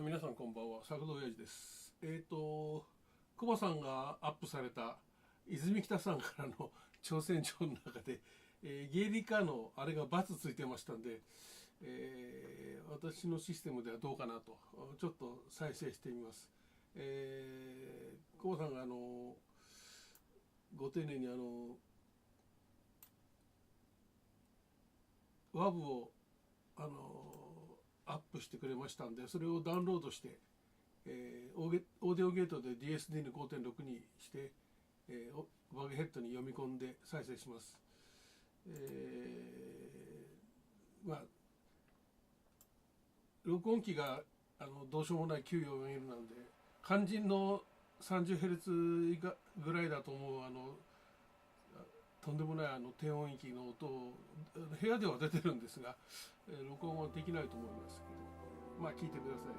皆さんこんばんは、作動親父です。コバさんがアップされた泉北さんからの挑戦状の中で、芸理科のあれが×ついてましたんで、私のシステムではどうかなと、ちょっと再生してみます。コバさんがご丁寧にWAV をアップしてくれましたんで、それをダウンロードして、オーディオゲートで DSD の 5.6 にして、バグヘッドに読み込んで再生します。録音機がどうしようもない 944L なんで、肝心の 30Hz 以下ぐらいだと思うとんでもない低音域の音を部屋では出てるんですが、録音はできないと思いますけど、まあ聞いてください。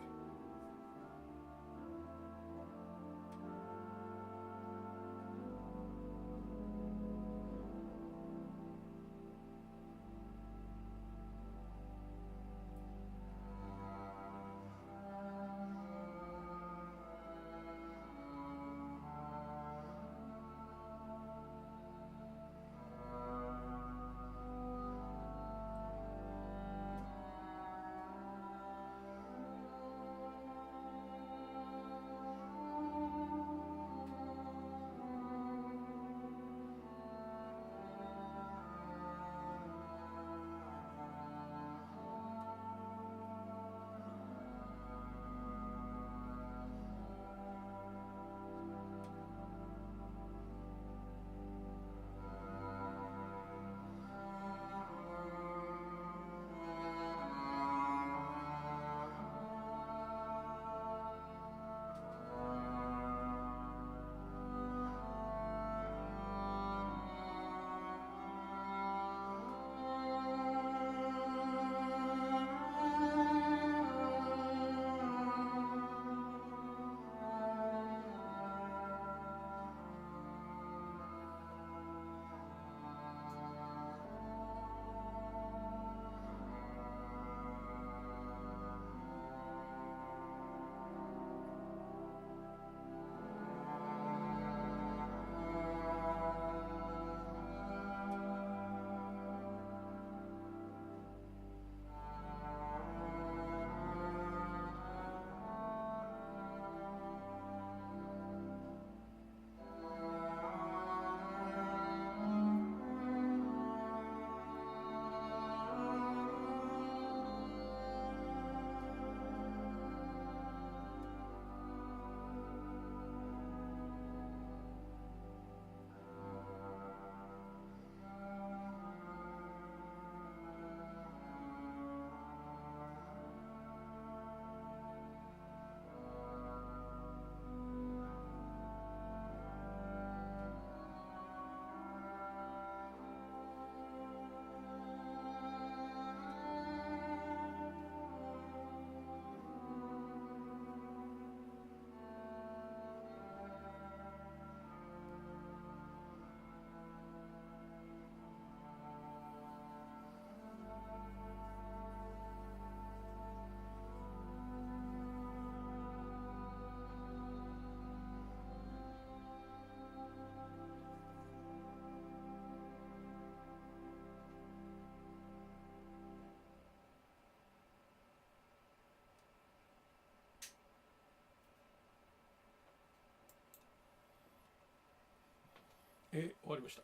終わりました。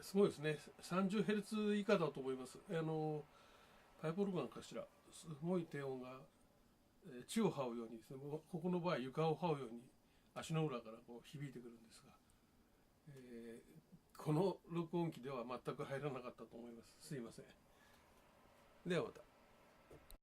すごいですね。30Hz 以下だと思います。パイプオルガンかしら。すごい低音が、地を這うようにですね、ここの場合床を這うように足の裏からこう響いてくるんですが、この録音機では全く入らなかったと思います。すいません。ではまた。